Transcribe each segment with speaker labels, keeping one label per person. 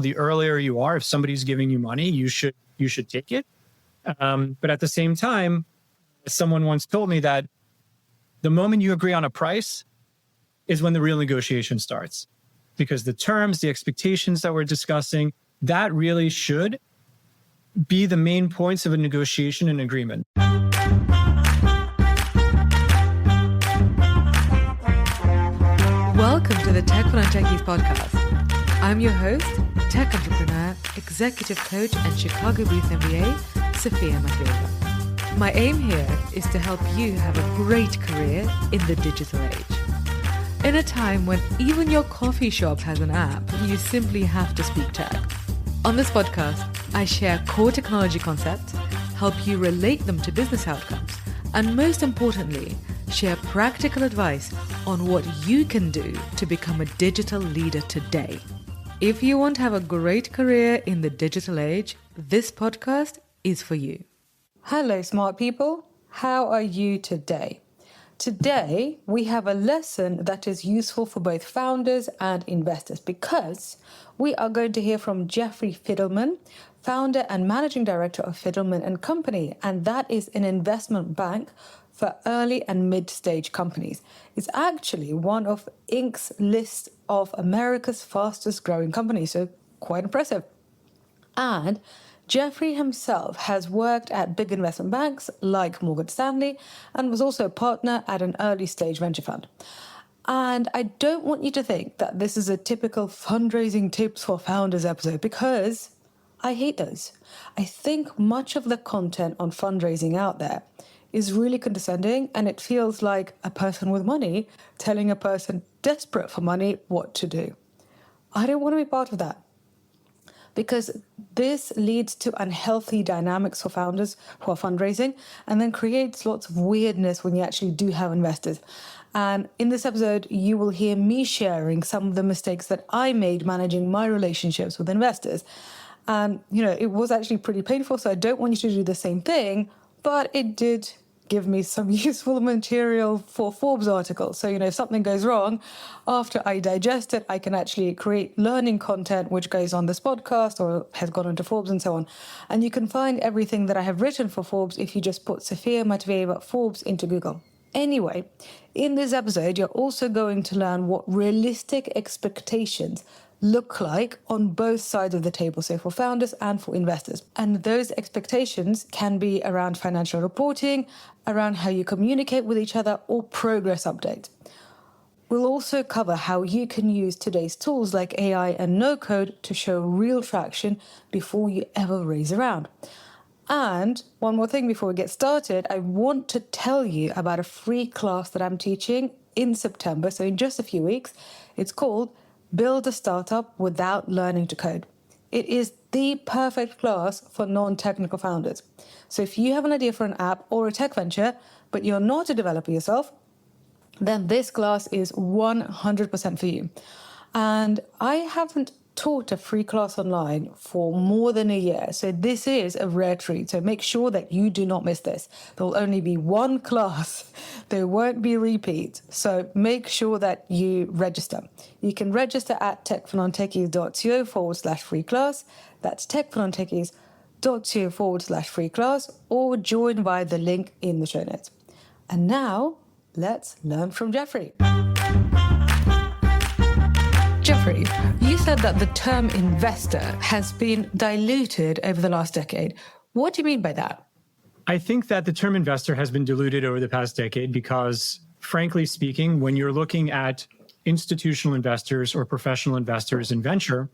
Speaker 1: The earlier you are, if somebody's giving you money, you should take it. But at the same time, someone once told me that the moment you agree on a price is when the real negotiation starts. Because the terms, the expectations that we're discussing, that really should be the main points of a negotiation and agreement.
Speaker 2: Welcome to the Tech for Non-Techies podcast. I'm your host, tech entrepreneur, executive coach, and Chicago-based MBA, Sophia Matveeva. My aim here is to help you have a great career in the digital age. In a time when even your coffee shop has an app, you simply have to speak tech. On this podcast, I share core technology concepts, help you relate them to business outcomes, and most importantly, share practical advice on what you can do to become a digital leader today. If you want to have a great career in the digital age, this podcast is for you. Hello, smart people. How are you today? Today, we have a lesson that is useful for both founders and investors because we are going to hear from Jeffrey Fidelman, founder and managing director of Fidelman & Company, and that is an investment bank for early and mid-stage companies. It's actually one of Inc.'s list of America's fastest growing companies, so quite impressive. And Jeffrey himself has worked at big investment banks like Morgan Stanley and was also a partner at an early stage venture fund. And I don't want you to think that this is a typical fundraising tips for founders episode because I hate those. I think much of the content on fundraising out there is really condescending, and it feels like a person with money telling a person desperate for money what to do. I don't want to be part of that because this leads to unhealthy dynamics for founders who are fundraising and then creates lots of weirdness when you actually do have investors. And in this episode, you will hear me sharing some of the mistakes that I made managing my relationships with investors. And, it was actually pretty painful, so I don't want you to do the same thing, but it did give me some useful material for Forbes articles. So, if something goes wrong, after I digest it, I can actually create learning content, which goes on this podcast or has gone into Forbes and so on. And you can find everything that I have written for Forbes if you just put Sophia Matveeva Forbes into Google. Anyway, in this episode, you're also going to learn what realistic expectations look like on both sides of the table, so for founders and for investors. And those expectations can be around financial reporting, around how you communicate with each other, or progress updates. We'll also cover how you can use today's tools like AI and no-code to show real traction before you ever raise a round. And one more thing before we get started, I want to tell you about a free class that I'm teaching in September, so in just a few weeks. It's called Build a Startup Without Learning to Code. It is the perfect class for non-technical founders. So if you have an idea for an app or a tech venture, but you're not a developer yourself, then this class is 100% for you. And I haven't taught a free class online for more than a year. So this is a rare treat. So make sure that you do not miss this. There will only be one class. There won't be repeats. So make sure that you register. You can register at techfornontechies.co/free class. That's techfornontechies.co/free class, or join via the link in the show notes. And now let's learn from Jeffrey. Jeffrey, you said that the term investor has been diluted over the last decade. What do you mean by that?
Speaker 1: I think that the term investor has been diluted over the past decade because, frankly speaking, when you're looking at institutional investors or professional investors in venture,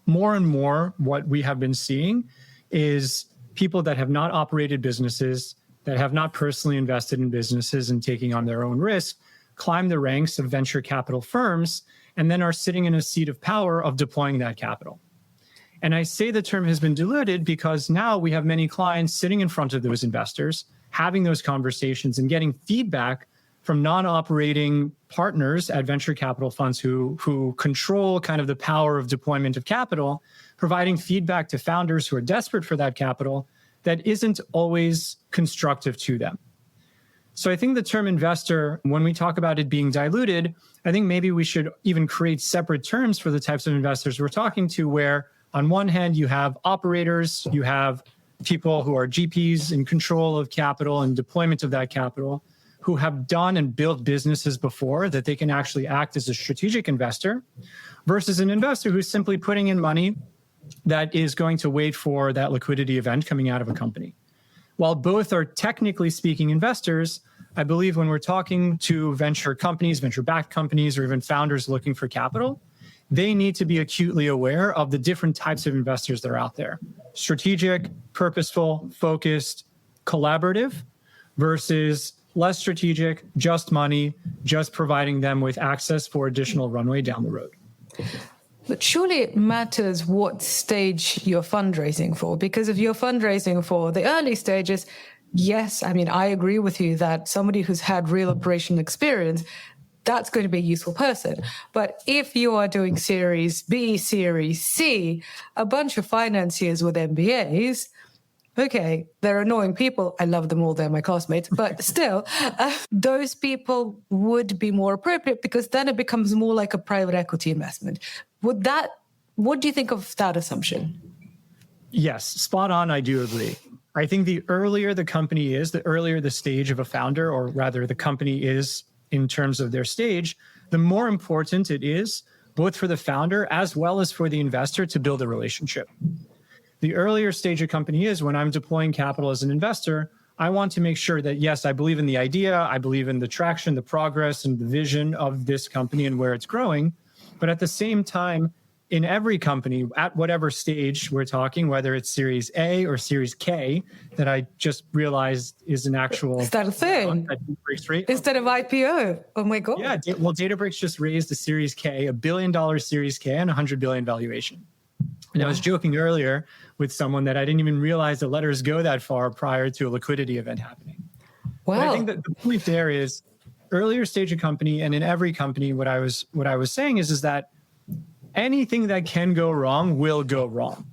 Speaker 1: more and more what we have been seeing is people that have not operated businesses, that have not personally invested in businesses and taking on their own risk, climb the ranks of venture capital firms and then are sitting in a seat of power of deploying that capital. And I say the term has been diluted because now we have many clients sitting in front of those investors, having those conversations and getting feedback from non-operating partners at venture capital funds who control kind of the power of deployment of capital, providing feedback to founders who are desperate for that capital that isn't always constructive to them. So I think the term investor, when we talk about it being diluted, I think maybe we should even create separate terms for the types of investors we're talking to, where on one hand, you have operators, you have people who are GPs in control of capital and deployment of that capital, who have done and built businesses before that they can actually act as a strategic investor, versus an investor who's simply putting in money that is going to wait for that liquidity event coming out of a company. While both are technically speaking investors, I believe when we're talking to venture companies, venture-backed companies, or even founders looking for capital, they need to be acutely aware of the different types of investors that are out there. Strategic, purposeful, focused, collaborative, versus less strategic, just money, just providing them with access for additional runway down the road.
Speaker 3: But surely it matters what stage you're fundraising for, because if you're fundraising for the early stages, yes, I mean, I agree with you that somebody who's had real operational experience, that's going to be a useful person. But if you are doing Series B, Series C, a bunch of financiers with MBAs, okay, they're annoying people. I love them all. They're my classmates. But still, those people would be more appropriate, because then it becomes more like a private equity investment. What do you think of that assumption?
Speaker 1: Yes, spot on. I do agree. I think the earlier the company is, the earlier the stage of a founder, or rather the company is in terms of their stage, the more important it is, both for the founder as well as for the investor, to build a relationship. The earlier stage a company is, when I'm deploying capital as an investor, I want to make sure that, yes, I believe in the idea, I believe in the traction, the progress, and the vision of this company and where it's growing. But at the same time, in every company, at whatever stage we're talking, whether it's Series A or Series K, that I just realized is an actual...
Speaker 3: Is that a thing? Instead of IPO? Oh my God.
Speaker 1: Yeah, well, Databricks just raised a Series K, $1 billion Series K, and $100 billion valuation. And I was joking earlier with someone that I didn't even realize the letters go that far prior to a liquidity event happening.
Speaker 3: Wow.
Speaker 1: But I think that the point there is, earlier stage of company, and in every company, what I was saying is that anything that can go wrong will go wrong.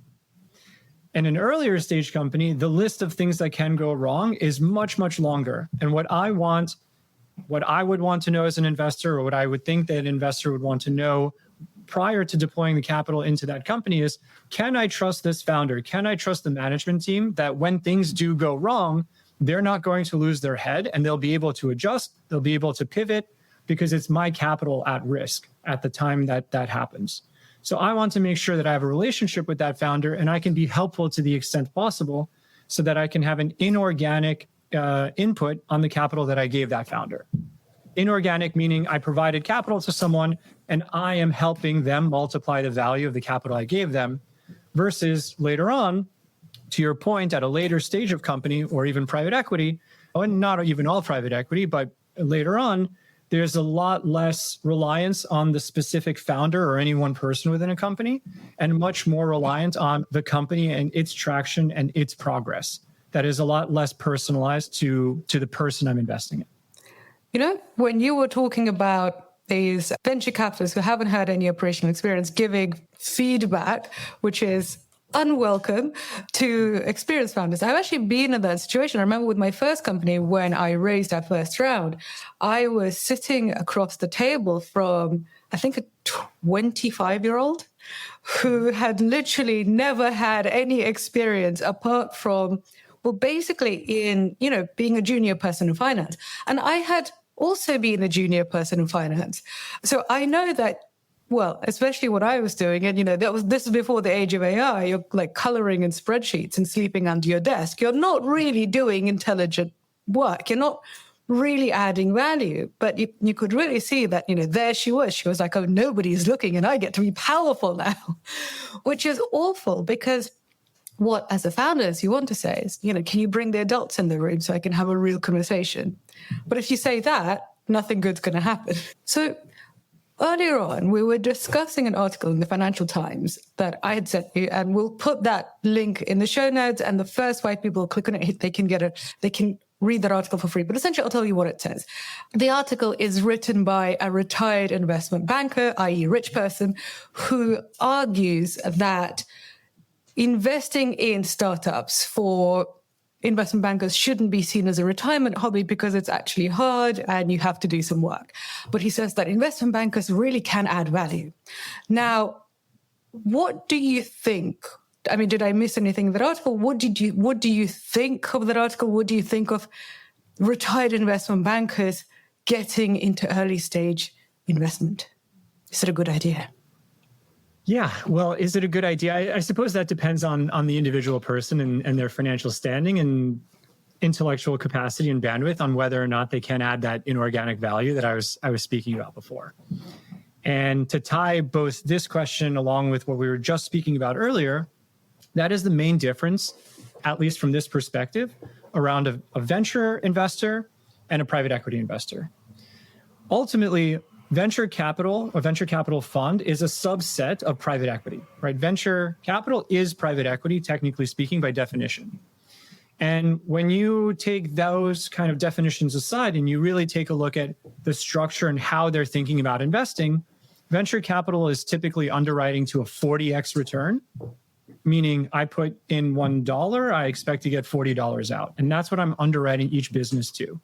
Speaker 1: And an earlier stage company, the list of things that can go wrong is much, much longer. And what I would want to know as an investor, or what I would think that an investor would want to know prior to deploying the capital into that company, is, can I trust this founder? Can I trust the management team that when things do go wrong, they're not going to lose their head and they'll be able to adjust, they'll be able to pivot, because it's my capital at risk at the time that happens. So I want to make sure that I have a relationship with that founder and I can be helpful to the extent possible, so that I can have an inorganic input on the capital that I gave that founder. Inorganic meaning I provided capital to someone and I am helping them multiply the value of the capital I gave them, versus later on, to your point, at a later stage of company or even private equity, and not even all private equity, but later on, there's a lot less reliance on the specific founder or any one person within a company, and much more reliant on the company and its traction and its progress. That is a lot less personalized to the person I'm investing in.
Speaker 3: You know, when you were talking about these venture capitalists who haven't had any operational experience giving feedback, which is unwelcome to experienced founders. I've actually been in that situation. I remember with my first company, when I raised our first round, I was sitting across the table from, I think, a 25-year-old who had literally never had any experience apart from, well, basically in, being a junior person in finance. And I had also been a junior person in finance. So I know that, well, especially what I was doing, and this is before the age of AI, you're like coloring in spreadsheets and sleeping under your desk. You're not really doing intelligent work. You're not really adding value. But you could really see that, there she was. She was like, oh, nobody's looking and I get to be powerful now, which is awful, because what, as a founder, you want to say is, can you bring the adults in the room so I can have a real conversation? But if you say that, nothing good's going to happen. So earlier on, we were discussing an article in the Financial Times that I had sent you, and we'll put that link in the show notes. And the first 5 people click on it, they can read that article for free. But essentially, I'll tell you what it says. The article is written by a retired investment banker, i.e. rich person, who argues that investing in startups for investment bankers shouldn't be seen as a retirement hobby because it's actually hard and you have to do some work. But he says that investment bankers really can add value. Now, what do you think? I mean, did I miss anything in that article? What do you think of that article? What do you think of retired investment bankers getting into early stage investment? Is it a good idea?
Speaker 1: Yeah, well, is it a good idea? I suppose that depends on the individual person and their financial standing and intellectual capacity and bandwidth on whether or not they can add that inorganic value that I was speaking about before. And to tie both this question along with what we were just speaking about earlier, that is the main difference, at least from this perspective, around a venture investor and a private equity investor. Ultimately, venture capital fund is a subset of private equity, right? Venture capital is private equity, technically speaking, by definition. And when you take those kind of definitions aside and you really take a look at the structure and how they're thinking about investing, venture capital is typically underwriting to a 40x return, meaning I put in $1, I expect to get $40 out. And that's what I'm underwriting each business to.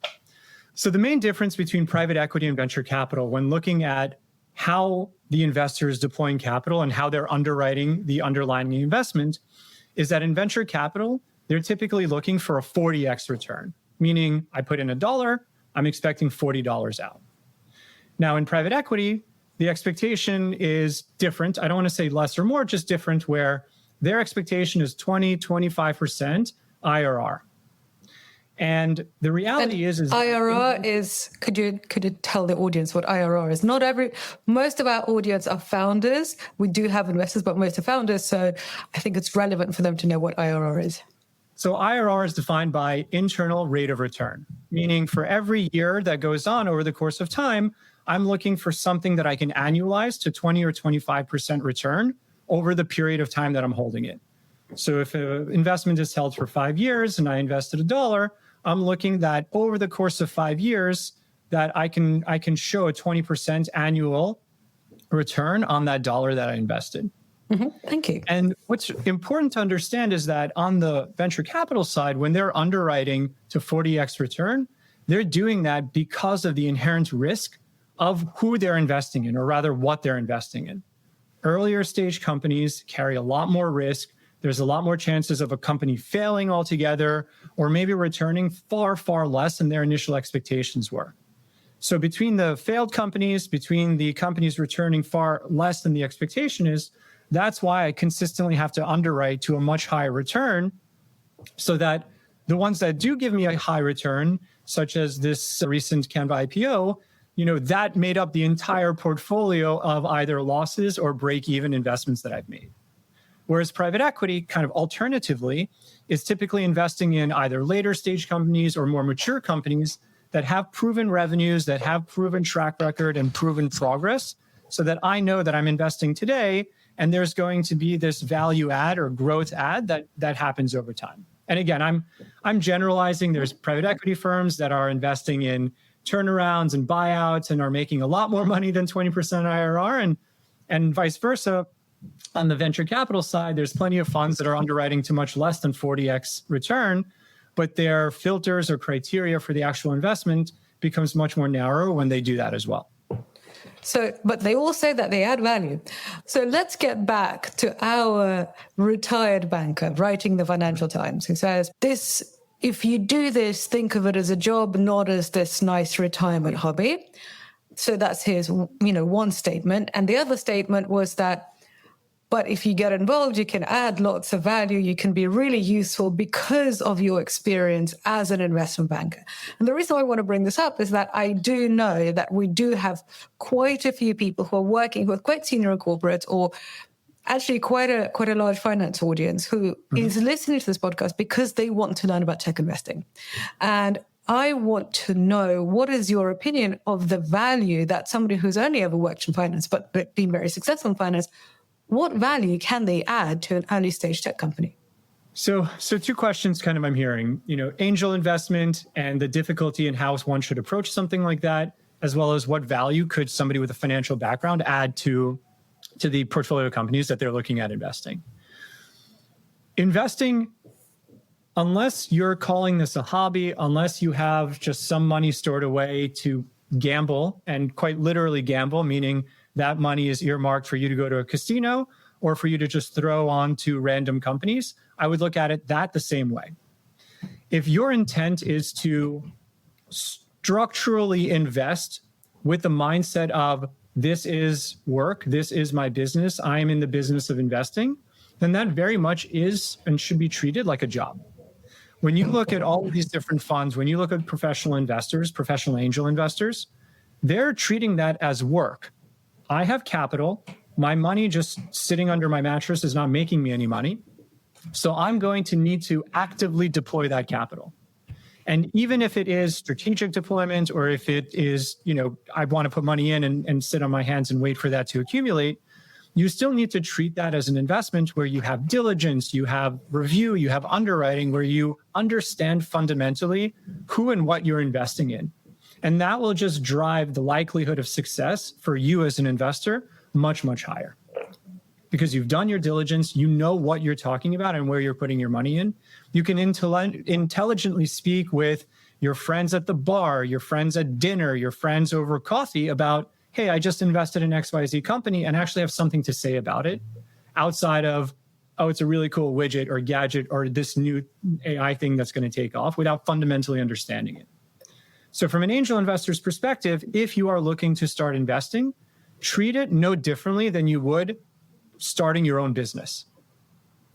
Speaker 1: So the main difference between private equity and venture capital when looking at how the investor is deploying capital and how they're underwriting the underlying investment is that in venture capital, they're typically looking for a 40x return, meaning I put in $1, I'm expecting $40 out. Now in private equity, the expectation is different. I don't want to say less or more, just different, where their expectation is 20-25% IRR. And the reality is
Speaker 3: IRR is, could you tell the audience what IRR is? Most of our audience are founders. We do have investors, but most are founders. So I think it's relevant for them to know what IRR is.
Speaker 1: So IRR is defined by internal rate of return, meaning for every year that goes on over the course of time, I'm looking for something that I can annualize to 20 or 25% return over the period of time that I'm holding it. So if an investment is held for 5 years and I invested $1, I'm looking that over the course of 5 years that I can show a 20% annual return on that dollar that I invested.
Speaker 3: Mm-hmm. Thank you.
Speaker 1: And what's important to understand is that on the venture capital side, when they're underwriting to 40x return, they're doing that because of the inherent risk of who they're investing in, or rather what they're investing in. Earlier stage companies carry a lot more risk. There's a lot more chances of a company failing altogether, or maybe returning far, far less than their initial expectations were. So between the failed companies, between the companies returning far less than the expectation is, that's why I consistently have to underwrite to a much higher return, so that the ones that do give me a high return, such as this recent Canva IPO, that made up the entire portfolio of either losses or break-even investments that I've made. Whereas private equity, kind of alternatively, is typically investing in either later stage companies or more mature companies that have proven revenues, that have proven track record and proven progress, so that I know that I'm investing today and there's going to be this value add or growth add that happens over time. And again, I'm generalizing. There's private equity firms that are investing in turnarounds and buyouts and are making a lot more money than 20% IRR, and vice versa. On the venture capital side, there's plenty of funds that are underwriting to much less than 40x return, but their filters or criteria for the actual investment becomes much more narrow when they do that as well.
Speaker 3: So, but they all say that they add value. So let's get back to our retired banker writing the Financial Times, who says if you do this, think of it as a job, not as this nice retirement hobby. So that's his, one statement. And the other statement was that, but if you get involved, you can add lots of value. You can be really useful because of your experience as an investment banker. And the reason I want to bring this up is that I do know that we do have quite a few people who are working with quite senior corporates, or actually quite a large finance audience who is listening to this podcast because they want to learn about tech investing. And I want to know, what is your opinion of the value that somebody who's only ever worked in finance but been very successful in finance, what value can they add to an early stage tech company?
Speaker 1: So two questions kind of I'm hearing, angel investment and the difficulty in how one should approach something like that, as well as what value could somebody with a financial background add to the portfolio companies that they're looking at investing. Investing unless you're calling this a hobby, unless you have just some money stored away to gamble, and quite literally gamble, meaning that money is earmarked for you to go to a casino or for you to just throw on to random companies, I would look at it the same way. If your intent is to structurally invest with the mindset of this is work, this is my business, I am in the business of investing, then that very much is and should be treated like a job. When you look at all of these different funds, when you look at professional investors, professional angel investors, they're treating that as work. I have capital. My money just sitting under my mattress is not making me any money. So I'm going to need to actively deploy that capital. And even if it is strategic deployment, or if it is, I want to put money in and sit on my hands and wait for that to accumulate, you still need to treat that as an investment where you have diligence, you have review, you have underwriting, where you understand fundamentally who and what you're investing in. And that will just drive the likelihood of success for you as an investor much, much higher. Because you've done your diligence, you know what you're talking about and where you're putting your money in. You can intelligently speak with your friends at the bar, your friends at dinner, your friends over coffee about, hey, I just invested in XYZ company and actually have something to say about it outside of, oh, it's a really cool widget or gadget or this new AI thing that's going to take off, without fundamentally understanding it. So from an angel investor's perspective, if you are looking to start investing, treat it no differently than you would starting your own business.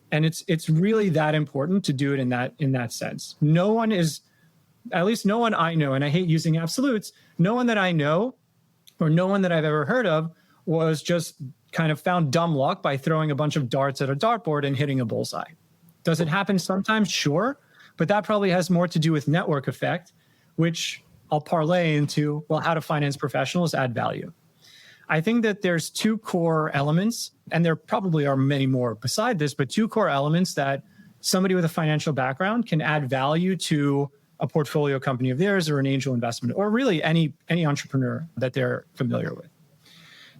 Speaker 1: And it's really that important to do it in that sense. No one is, at least no one I know, and I hate using absolutes, no one that I know or no one that I've ever heard of was just kind of found dumb luck by throwing a bunch of darts at a dartboard and hitting a bullseye. Does it happen sometimes? Sure. But that probably has more to do with network effect, which I'll parlay into, well, how do finance professionals add value? I think that there's two core elements, and there probably are many more beside this, but two core elements that somebody with a financial background can add value to a portfolio company of theirs or an angel investment, or really any entrepreneur that they're familiar with.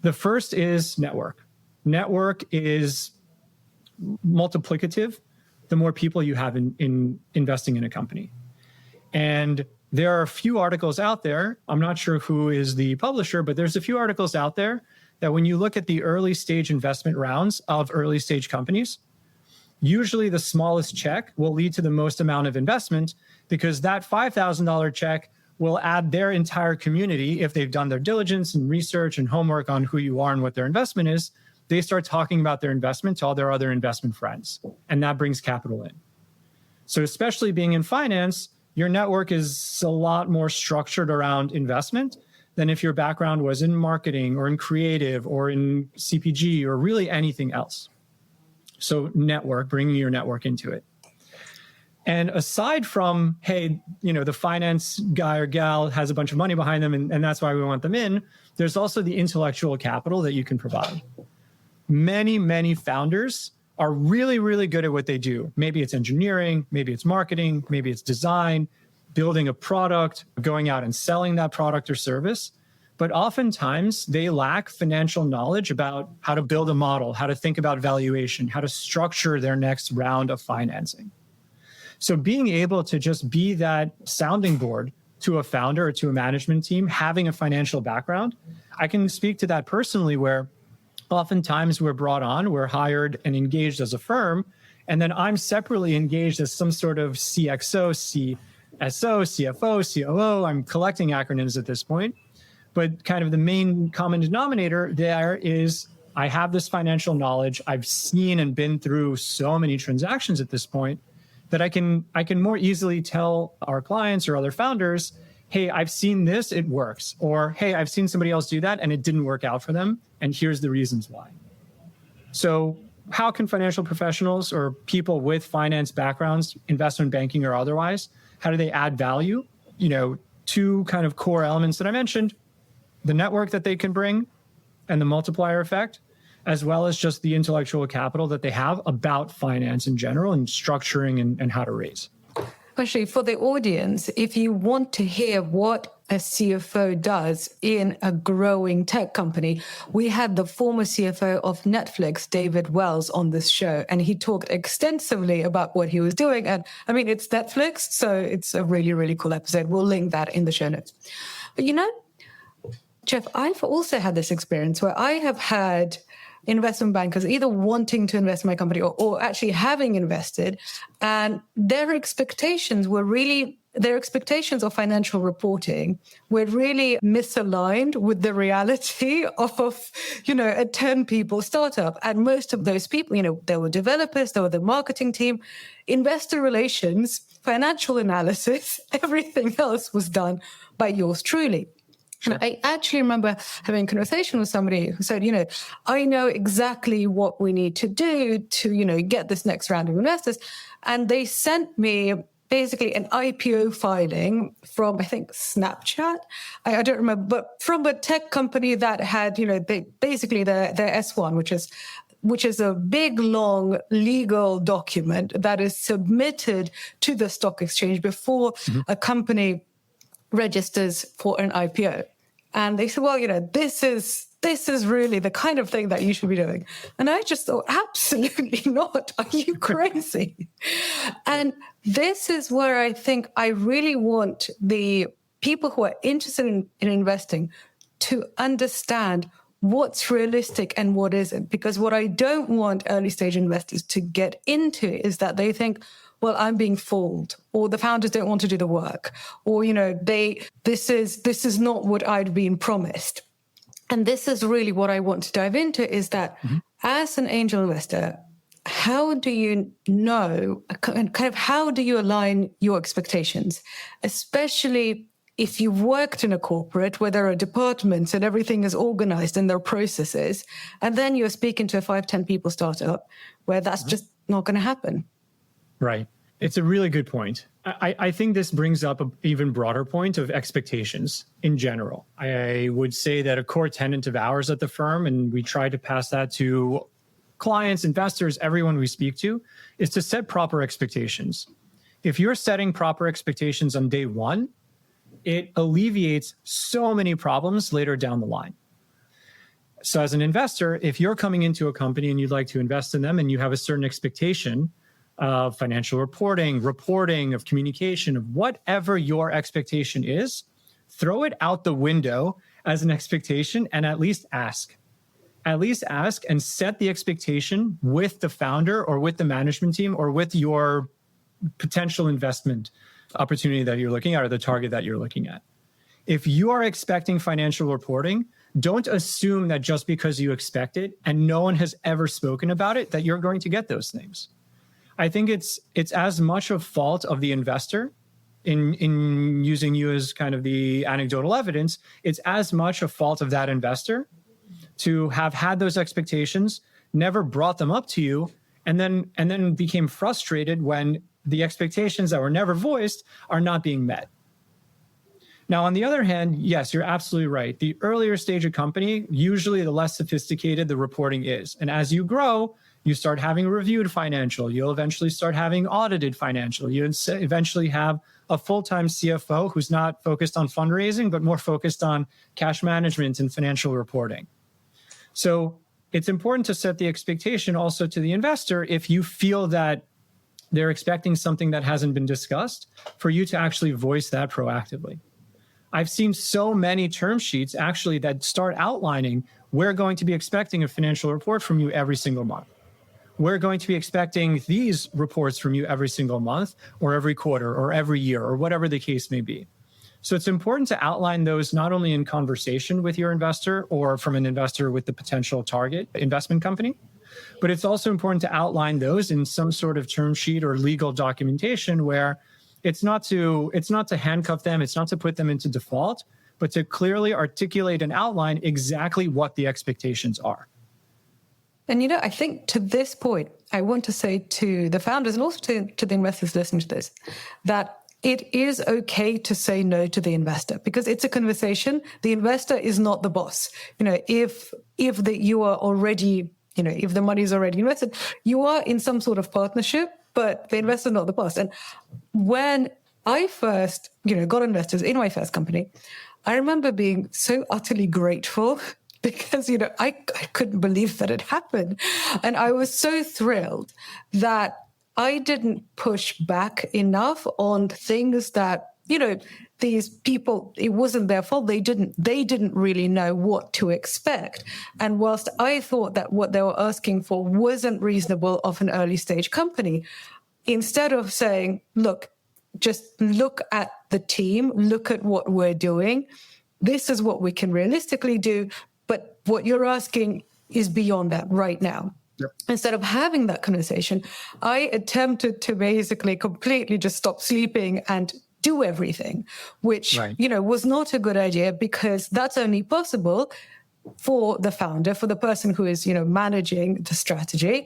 Speaker 1: The first is network. Network is multiplicative the more people you have in investing in a company. And there are a few articles out there, I'm not sure who is the publisher, but there's a few articles out there that when you look at the early stage investment rounds of early stage companies, usually the smallest check will lead to the most amount of investment, because that $5,000 check will add their entire community. If they've done their diligence and research and homework on who you are and what their investment is, they start talking about their investment to all their other investment friends, and that brings capital in. So especially being in finance, your network is a lot more structured around investment than if your background was in marketing or in creative or in CPG or really anything else. So network, bringing your network into it. And aside from, hey, the finance guy or gal has a bunch of money behind them and that's why we want them in, there's also the intellectual capital that you can provide. Many, many founders are really, really good at what they do. Maybe it's engineering, maybe it's marketing, maybe it's design, building a product, going out and selling that product or service. But oftentimes they lack financial knowledge about how to build a model, how to think about valuation, how to structure their next round of financing. So being able to just be that sounding board to a founder or to a management team, having a financial background, I can speak to that personally, where oftentimes we're brought on, we're hired and engaged as a firm, and then I'm separately engaged as some sort of CXO, CSO, CFO, COO. I'm collecting acronyms at this point. But kind of the main common denominator there is I have this financial knowledge. I've seen and been through so many transactions at this point that I can more easily tell our clients or other founders, hey, I've seen this, it works. Or, hey, I've seen somebody else do that and it didn't work out for them, and here's the reasons why. So how can financial professionals or people with finance backgrounds, investment banking or otherwise, how do they add value? Two kind of core elements that I mentioned: the network that they can bring and the multiplier effect, as well as just the intellectual capital that they have about finance in general and structuring and how to raise.
Speaker 3: Actually, for the audience, if you want to hear what a CFO does in a growing tech company. We had the former CFO of Netflix, David Wells, on this show, and he talked extensively about what he was doing. And I mean, it's Netflix, so it's a really, really cool episode. We'll link that in the show notes. But Jeff, I've also had this experience where I have had investment bankers either wanting to invest in my company or actually having invested, and their expectations of financial reporting were really misaligned with the reality of a 10-people startup. And most of those people, there were developers, there were the marketing team, investor relations, financial analysis, everything else was done by yours truly. Sure. And I actually remember having a conversation with somebody who said, I know exactly what we need to do to, get this next round of investors. And they sent me basically an IPO filing from, I think, Snapchat. I don't remember, but from a tech company that had, basically their S1, which is a big, long legal document that is submitted to the stock exchange before a company registers for an IPO. And they said, well, this is really the kind of thing that you should be doing. And I just thought, absolutely not. Are you crazy? And this is where I think I really want the people who are interested in investing to understand what's realistic and what isn't. Because what I don't want early stage investors to get into is that they think, well, I'm being fooled, or the founders don't want to do the work, or, this is not what I'd been promised. And this is really what I want to dive into, is that as an angel investor, how do you know, kind of how do you align your expectations, especially if you've worked in a corporate where there are departments and everything is organized and there are processes, and then you're speaking to a 5-10 people startup where that's just not going to happen.
Speaker 1: Right. It's a really good point. I think this brings up an even broader point of expectations in general. I would say that a core tenet of ours at the firm, and we try to pass that to clients, investors, everyone we speak to, is to set proper expectations. If you're setting proper expectations on day one, it alleviates so many problems later down the line. So as an investor, if you're coming into a company and you'd like to invest in them and you have a certain expectation of financial reporting, of communication, of whatever your expectation is, throw it out the window as an expectation and at least ask. At least ask and set the expectation with the founder or with the management team or with your potential investment opportunity that you're looking at or the target that you're looking at. If you are expecting financial reporting, don't assume that just because you expect it and no one has ever spoken about it, that you're going to get those things. I think it's as much a fault of the investor in using you as kind of the anecdotal evidence. It's as much a fault of that investor to have had those expectations, never brought them up to you, and then became frustrated when the expectations that were never voiced are not being met. Now, on the other hand, yes, you're absolutely right. The earlier stage of company, usually the less sophisticated the reporting is. And as you grow, you start having reviewed financial. You'll eventually start having audited financial. You eventually have a full-time CFO who's not focused on fundraising, but more focused on cash management and financial reporting. So it's important to set the expectation also to the investor if you feel that they're expecting something that hasn't been discussed, for you to actually voice that proactively. I've seen so many term sheets actually that start outlining, we're going to be expecting a financial report from you every single month. We're going to be expecting these reports from you every single month or every quarter or every year or whatever the case may be. So it's important to outline those not only in conversation with your investor or from an investor with the potential target investment company, but it's also important to outline those in some sort of term sheet or legal documentation where it's not to handcuff them, it's not to put them into default, but to clearly articulate and outline exactly what the expectations are.
Speaker 3: And, I think to this point, I want to say to the founders and also to the investors listening to this, that it is okay to say no to the investor because it's a conversation. The investor is not the boss. If you are already, if the money is already invested, you are in some sort of partnership, but the investor is not the boss. And when I first, got investors in my first company, I remember being so utterly grateful because, I couldn't believe that it happened. And I was so thrilled that I didn't push back enough on things that, these people, it wasn't their fault. They didn't really know what to expect. And whilst I thought that what they were asking for wasn't reasonable of an early stage company, instead of saying, look, just look at the team, look at what we're doing. This is what we can realistically do. But what you're asking is beyond that right now. Yep. Instead of having that conversation, I attempted to basically completely just stop sleeping and do everything, which, was not a good idea, because that's only possible for the founder, for the person who is, managing the strategy,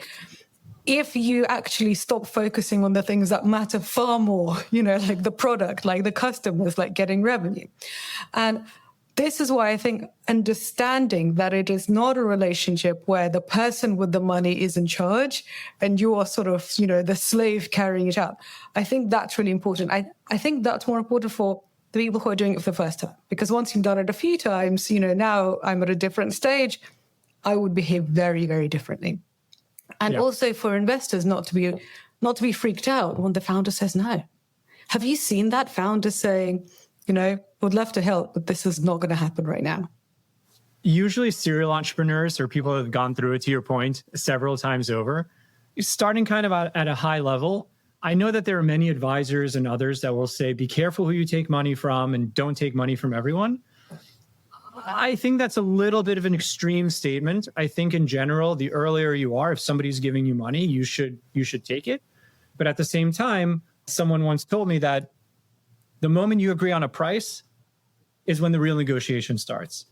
Speaker 3: if you actually stop focusing on the things that matter far more, like the product, like the customers, like getting revenue. And this is why I think understanding that it is not a relationship where the person with the money is in charge and you are sort of, the slave carrying it out. I think that's really important. I think that's more important for the people who are doing it for the first time, because once you've done it a few times, now I'm at a different stage, I would behave very, very differently. And also for investors not to be freaked out when the founder says no. Have you seen that founder saying, would love to help, but this is not going to happen right now?
Speaker 1: Usually serial entrepreneurs or people that have gone through it, to your point, several times over, starting kind of at a high level. I know that there are many advisors and others that will say, be careful who you take money from and don't take money from everyone. I think that's a little bit of an extreme statement. I think in general, the earlier you are, if somebody's giving you money, you should take it. But at the same time, someone once told me that the moment you agree on a price is when the real negotiation starts,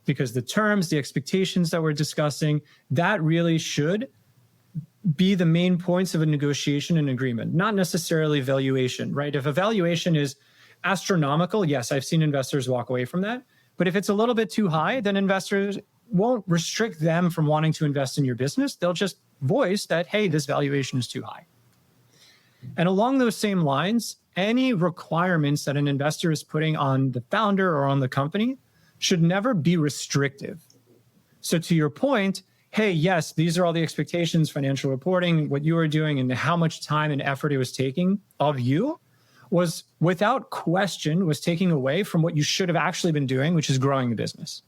Speaker 1: because the terms, the expectations that we're discussing, that really should be the main points of a negotiation and agreement, not necessarily valuation, right? If a valuation is astronomical, yes, I've seen investors walk away from that. But if it's a little bit too high, then investors won't restrict them from wanting to invest in your business. They'll just voice that, hey, this valuation is too high. And along those same lines, any requirements that an investor is putting on the founder or on the company should never be restrictive. So to your point, hey, yes, these are all the expectations, financial reporting, what you are doing, and how much time and effort it was taking of you was, without question, was taking away from what you should have actually been doing, which is growing the business.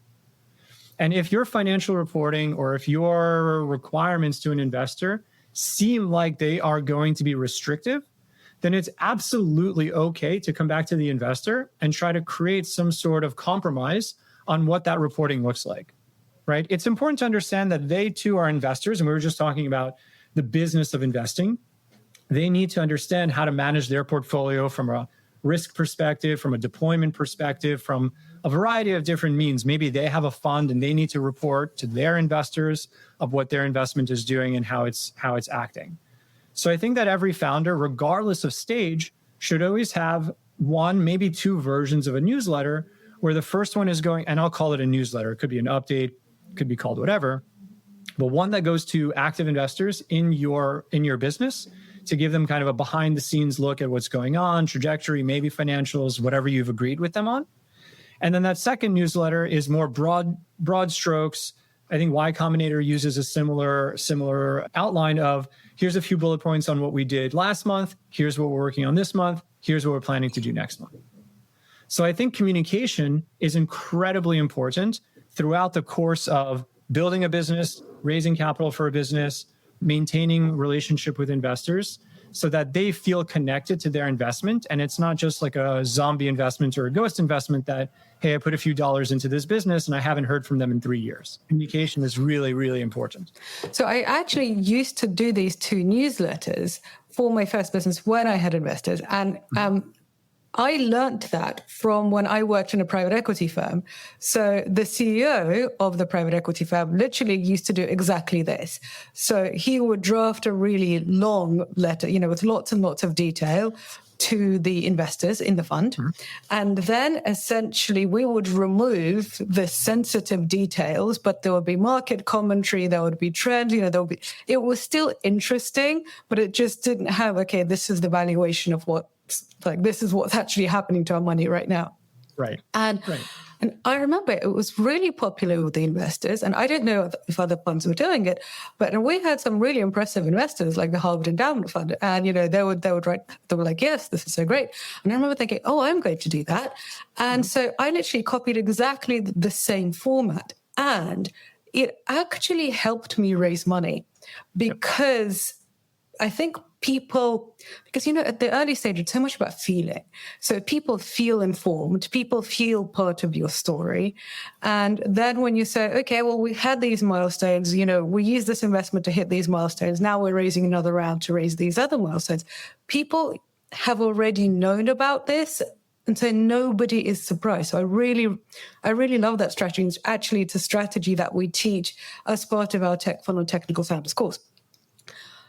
Speaker 1: And if your financial reporting or if your requirements to an investor seem like they are going to be restrictive, then it's absolutely okay to come back to the investor and try to create some sort of compromise on what that reporting looks like, right? It's important to understand that they too are investors, and we were just talking about the business of investing. They need to understand how to manage their portfolio from a risk perspective, from a deployment perspective, from a variety of different means. Maybe they have a fund and they need to report to their investors of what their investment is doing and how it's acting. So I think that every founder, regardless of stage, should always have one, maybe two versions of a newsletter, where the first one is going, and I'll call it a newsletter. It could be an update, could be called whatever, but one that goes to active investors in your business to give them kind of a behind the scenes look at what's going on, trajectory, maybe financials, whatever you've agreed with them on. And then that second newsletter is more broad strokes. I think Y Combinator uses a similar outline of, here's a few bullet points on what we did last month. Here's what we're working on this month. Here's what we're planning to do next month. So I think communication is incredibly important throughout the course of building a business, raising capital for a business, maintaining relationship with investors so that they feel connected to their investment. And it's not just like a zombie investment or a ghost investment that, hey, I put a few dollars into this business and I haven't heard from them in 3 years. Communication is really, really important.
Speaker 3: So I actually used to do these two newsletters for my first business when I had investors. And I learned that from when I worked in a private equity firm. So the CEO of the private equity firm literally used to do exactly this. So he would draft a really long letter, with lots and lots of detail to the investors in the fund. Mm-hmm. And then essentially we would remove the sensitive details, but there would be market commentary, there would be trend, it was still interesting, but it just didn't have, okay, this is the valuation of what like, this is what's actually happening to our money right now.
Speaker 1: Right.
Speaker 3: And I remember it was really popular with the investors, and I didn't know if other funds were doing it, but we had some really impressive investors like the Harvard Endowment Fund, and they would write, they were like, yes, this is so great. And I remember thinking, oh, I'm going to do that. And so I literally copied exactly the same format, and it actually helped me raise money because I think because at the early stage, it's so much about feeling. So people feel informed, people feel part of your story. And then when you say, okay, well, we had these milestones, we used this investment to hit these milestones. Now we're raising another round to raise these other milestones. People have already known about this. And so nobody is surprised. So I really love that strategy. Actually, it's a strategy that we teach as part of our Tech Funnel Technical Founders course.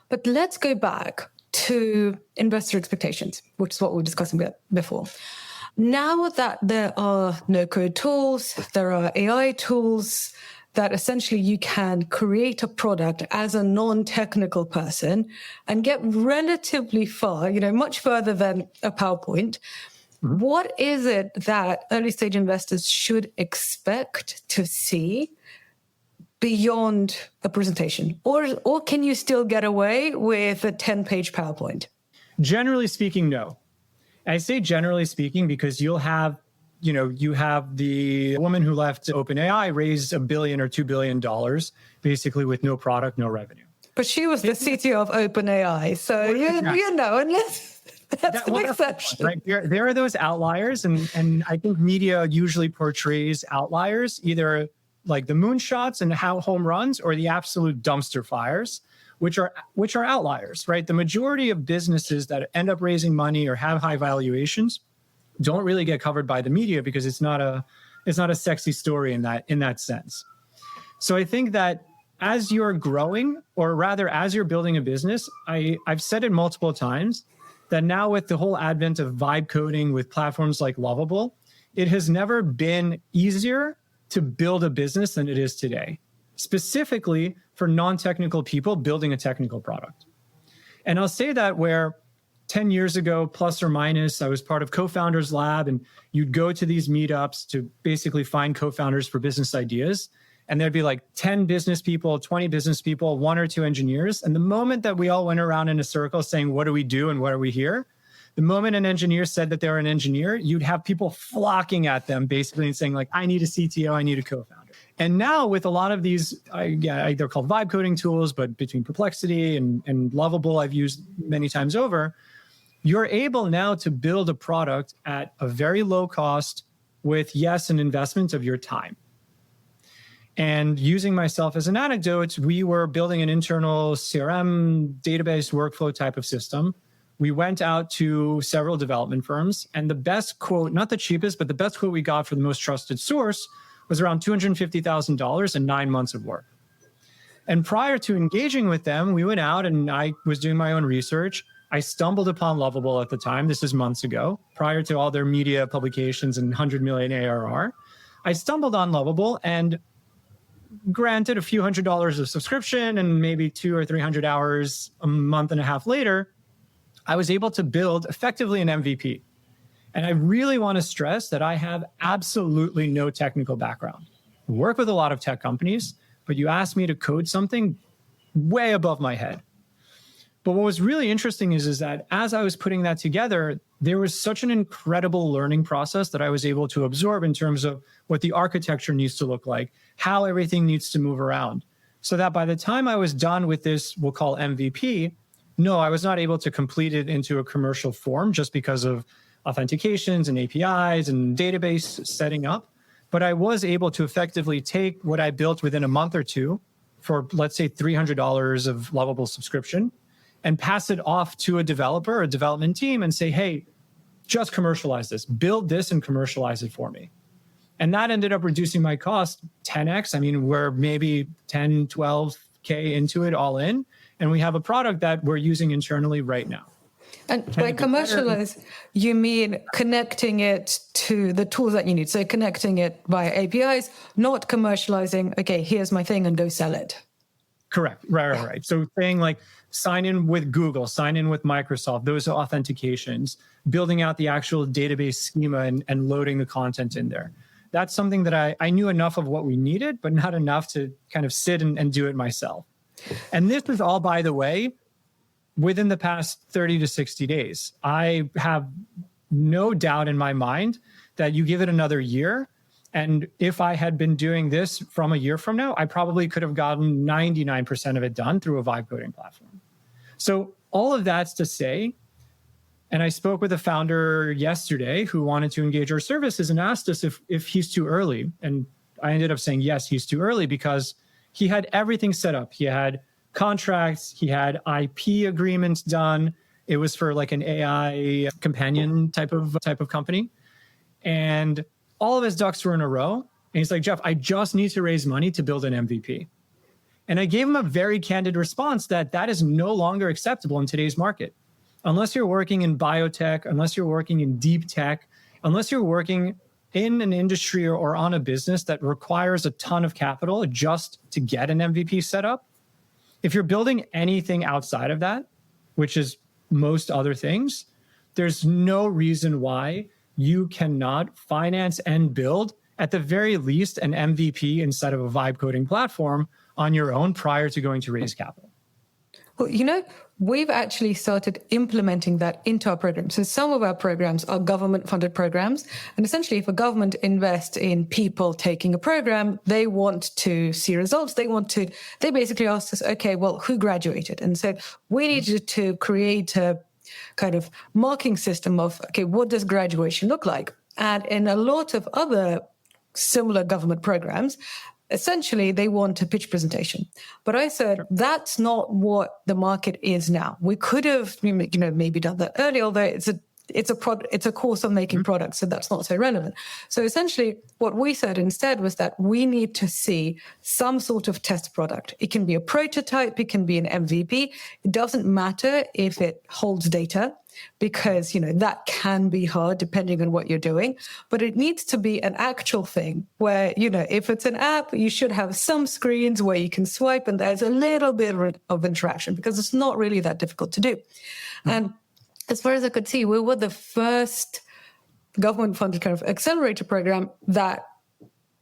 Speaker 3: But let's go back to investor expectations, which is what we were discussing before. Now that there are no-code tools, there are AI tools that essentially you can create a product as a non-technical person and get relatively far, much further than a PowerPoint. Mm-hmm. What is it that early-stage investors should expect to see beyond a presentation? Or can you still get away with a 10-page PowerPoint?
Speaker 1: Generally speaking, no. I say generally speaking because you have the woman who left OpenAI raised $1 billion or $2 billion, basically with no product, no revenue.
Speaker 3: But she was the CTO of OpenAI. So, unless that's an exception.
Speaker 1: Right? There are those outliers. And I think media usually portrays outliers, either like the moonshots and how home runs or the absolute dumpster fires, which are outliers, right? The majority of businesses that end up raising money or have high valuations don't really get covered by the media because it's not a sexy story in that sense. So I think that as you're growing, or rather as you're building a business, I've said it multiple times that now with the whole advent of vibe coding with platforms like Lovable, it has never been easier to build a business than it is today, specifically for non-technical people building a technical product. And I'll say that where 10 years ago, plus or minus, I was part of Co-Founders Lab, and you'd go to these meetups to basically find co-founders for business ideas. And there'd be like 10 business people, 20 business people, 1 or 2 engineers. And the moment that we all went around in a circle saying, what do we do and what are we here? The moment an engineer said that they were an engineer, you'd have people flocking at them basically and saying like, I need a CTO, I need a co-founder. And now with a lot of these, they're called vibe coding tools, but between Perplexity and Lovable, I've used many times over, you're able now to build a product at a very low cost with, yes, an investment of your time. And using myself as an anecdote, we were building an internal CRM database workflow type of system. We went out to several development firms, and the best quote, not the cheapest, but the best quote we got for the most trusted source was around $250,000 and 9 months of work. And prior to engaging with them, we went out and I was doing my own research. I stumbled upon Lovable at the time. This is months ago, prior to all their media publications and 100 million ARR. I stumbled on Lovable, and granted a few $100s of subscription and maybe 200 or 300 hours a month and a half later, I was able to build effectively an MVP. And I really want to stress that I have absolutely no technical background. I work with a lot of tech companies, but you asked me to code something way above my head. But what was really interesting is that as I was putting that together, there was such an incredible learning process that I was able to absorb in terms of what the architecture needs to look like, how everything needs to move around. So that by the time I was done with this, we'll call MVP, no, I was not able to complete it into a commercial form just because of authentications and APIs and database setting up. But I was able to effectively take what I built within a month or two for, let's say, $300 of Lovable subscription and pass it off to a developer, a development team, and say, hey, just commercialize this, build this and commercialize it for me. And that ended up reducing my cost 10x. I mean, we're maybe 10, 12K into it all in. And we have a product that we're using internally right now.
Speaker 3: And by commercialize, you mean connecting it to the tools that you need. So connecting it via APIs, not commercializing, okay, here's my thing and go sell it.
Speaker 1: Correct. Right. So saying like, sign in with Google, sign in with Microsoft, those authentications, building out the actual database schema and loading the content in there. That's something that I knew enough of what we needed, but not enough to kind of sit and do it myself. And this is all, by the way, within the past 30 to 60 days. I have no doubt in my mind that you give it another year, and if I had been doing this from a year from now, I probably could have gotten 99% of it done through a vibe coding platform. So all of that's to say, and I spoke with a founder yesterday who wanted to engage our services and asked us if he's too early. And I ended up saying, yes, he's too early, because he had everything set up. He had contracts, he had IP agreements done. It was for like an AI companion type of company. And all of his ducks were in a row. And he's like, Jeff, I just need to raise money to build an MVP. And I gave him a very candid response that is no longer acceptable in today's market. Unless you're working in biotech, unless you're working in deep tech, unless you're working in an industry or on a business that requires a ton of capital just to get an MVP set up, if you're building anything outside of that, which is most other things, there's no reason why you cannot finance and build, at the very least, an MVP inside of a vibe coding platform on your own prior to going to raise capital.
Speaker 3: Well, we've actually started implementing that into our programs. So some of our programs are government-funded programs. And essentially, if a government invests in people taking a program, they want to see results. They basically ask us, okay, well, who graduated? And so we needed to create a kind of marking system of, okay, what does graduation look like? And in a lot of other similar government programs, essentially, they want a pitch presentation. But I said, that's not what the market is now. We could have, maybe done that earlier, although it's a course on making products, so that's not so relevant. So essentially, what we said instead was that we need to see some sort of test product. It can be a prototype, it can be an MVP. It doesn't matter if it holds data, because, that can be hard depending on what you're doing. But it needs to be an actual thing where, if it's an app, you should have some screens where you can swipe and there's a little bit of interaction, because it's not really that difficult to do. And as far as I could see, we were the first government-funded kind of accelerator program that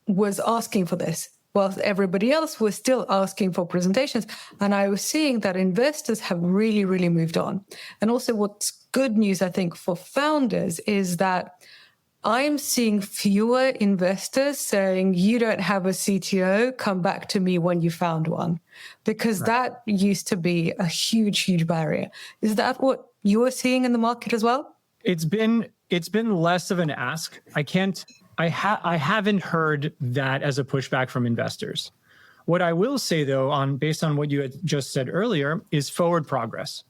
Speaker 3: was asking for this, whilst everybody else was still asking for presentations. And I was seeing that investors have really, really moved on. And also what's good news, I think, for founders is that I'm seeing fewer investors saying, you don't have a CTO, come back to me when you found one. Because that used to be a huge, huge barrier. Is that what you are seeing in the market as well?
Speaker 1: It's been less of an ask. I haven't heard that as a pushback from investors. What I will say, though, based on what you had just said earlier, is forward progress.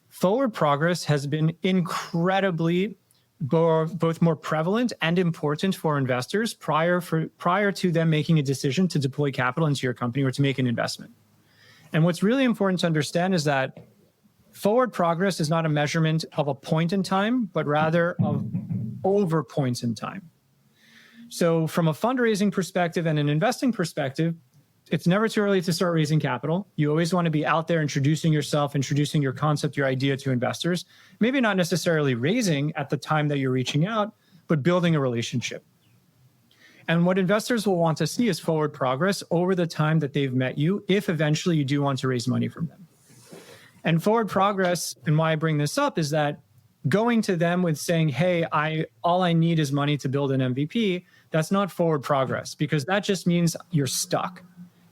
Speaker 1: Forward progress has been incredibly both more prevalent and important for investors prior to them making a decision to deploy capital into your company or to make an investment. And what's really important to understand is that forward progress is not a measurement of a point in time, but rather of over points in time. So from a fundraising perspective and an investing perspective, it's never too early to start raising capital. You always want to be out there introducing yourself, introducing your concept, your idea to investors. Maybe not necessarily raising at the time that you're reaching out, but building a relationship. And what investors will want to see is forward progress over the time that they've met you, if eventually you do want to raise money from them. And forward progress, and why I bring this up, is that going to them with saying, hey, all I need is money to build an MVP, that's not forward progress, because that just means you're stuck.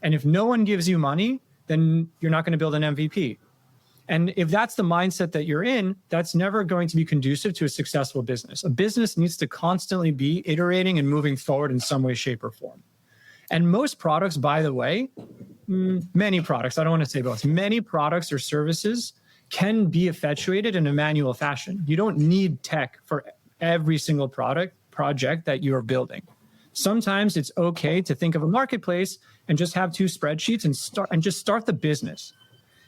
Speaker 1: And if no one gives you money, then you're not going to build an MVP. And if that's the mindset that you're in, that's never going to be conducive to a successful business. A business needs to constantly be iterating and moving forward in some way, shape, or form. And most products, by the way, many products, I don't want to say both, many products or services can be effectuated in a manual fashion. You don't need tech for every single project that you're building. Sometimes it's okay to think of a marketplace and just have two spreadsheets and just start the business.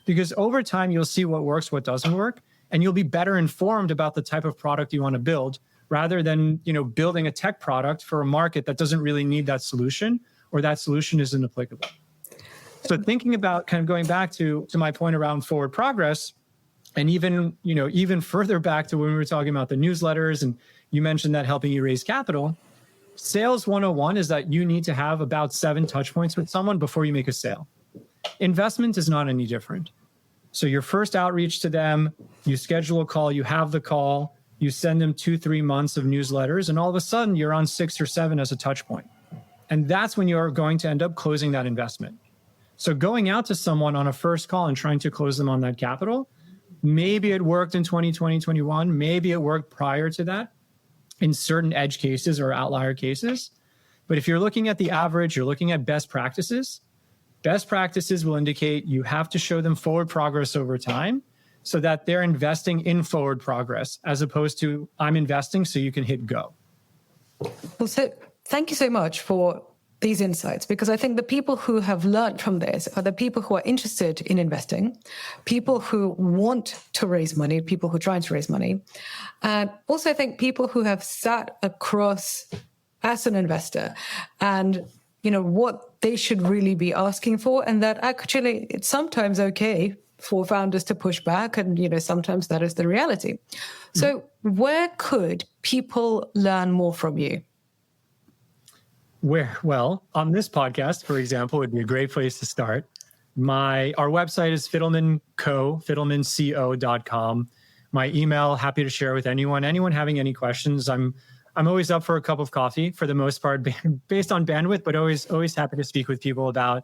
Speaker 1: Because over time, you'll see what works, what doesn't work, and you'll be better informed about the type of product you want to build, rather than building a tech product for a market that doesn't really need that solution, or that solution isn't applicable. So thinking about kind of going back to my point around forward progress, and even further back to when we were talking about the newsletters, and you mentioned that helping you raise capital, sales 101 is that you need to have about 7 touch points with someone before you make a sale. Investment is not any different. So your first outreach to them, you schedule a call, you have the call, you send them 2-3 months of newsletters, and all of a sudden you're on 6 or 7 as a touch point. And that's when you're going to end up closing that investment. So going out to someone on a first call and trying to close them on that capital, maybe it worked in 2020, 2021, maybe it worked prior to that in certain edge cases or outlier cases. But if you're looking at the average, you're looking at best practices will indicate you have to show them forward progress over time so that they're investing in forward progress as opposed to I'm investing so you can hit go.
Speaker 3: Well, so thank you so much for these insights, because I think the people who have learned from this are the people who are interested in investing, people who want to raise money, people who are trying to raise money, and also I think people who have sat across as an investor and what they should really be asking for, and that actually it's sometimes okay for founders to push back, and sometimes that is the reality. So where could people learn more from you?
Speaker 1: Well, on this podcast, for example, would be a great place to start. Our website is fidelmanco.com. My email, happy to share with anyone having any questions. I'm always up for a cup of coffee for the most part, based on bandwidth, but always happy to speak with people about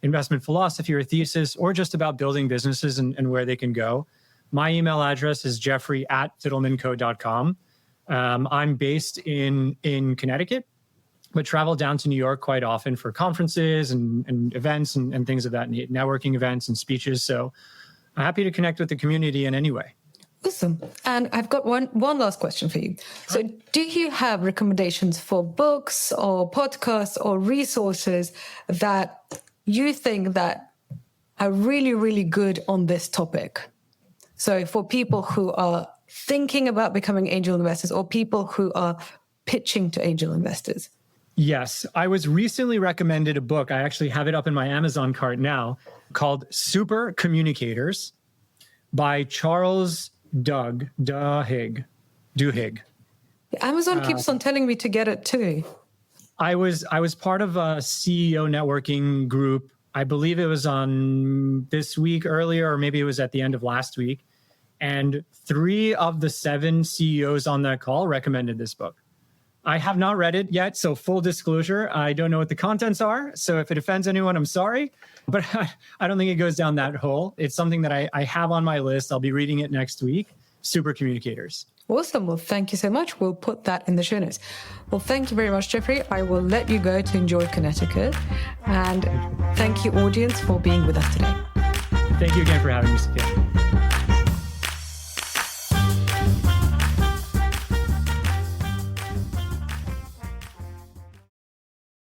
Speaker 1: investment philosophy or thesis, or just about building businesses and where they can go. My email address is jeffrey@fidelmanco.com. I'm based in Connecticut, but travel down to New York quite often for conferences and events and things of that, networking events and speeches. So I'm happy to connect with the community in any way.
Speaker 3: Awesome. And I've got one last question for you. So do you have recommendations for books or podcasts or resources that you think that are really, really good on this topic? So for people who are thinking about becoming angel investors or people who are pitching to angel investors.
Speaker 1: Yes, I was recently recommended a book. I actually have it up in my Amazon cart now, called Super Communicators by Charles Duhigg.
Speaker 3: Amazon keeps on telling me to get it too.
Speaker 1: I was part of a CEO networking group. I believe it was on this week earlier, or maybe it was at the end of last week. And 3 of the 7 CEOs on that call recommended this book. I have not read it yet, so full disclosure, I don't know what the contents are. So if it offends anyone, I'm sorry, but I don't think it goes down that hole. It's something that I have on my list. I'll be reading it next week. Super Communicators.
Speaker 3: Awesome. Well, thank you so much. We'll put that in the show notes. Well, thank you very much, Jeffrey. I will let you go to enjoy Connecticut. And thank you, audience, for being with us today.
Speaker 1: Thank you again for having me, Sophia.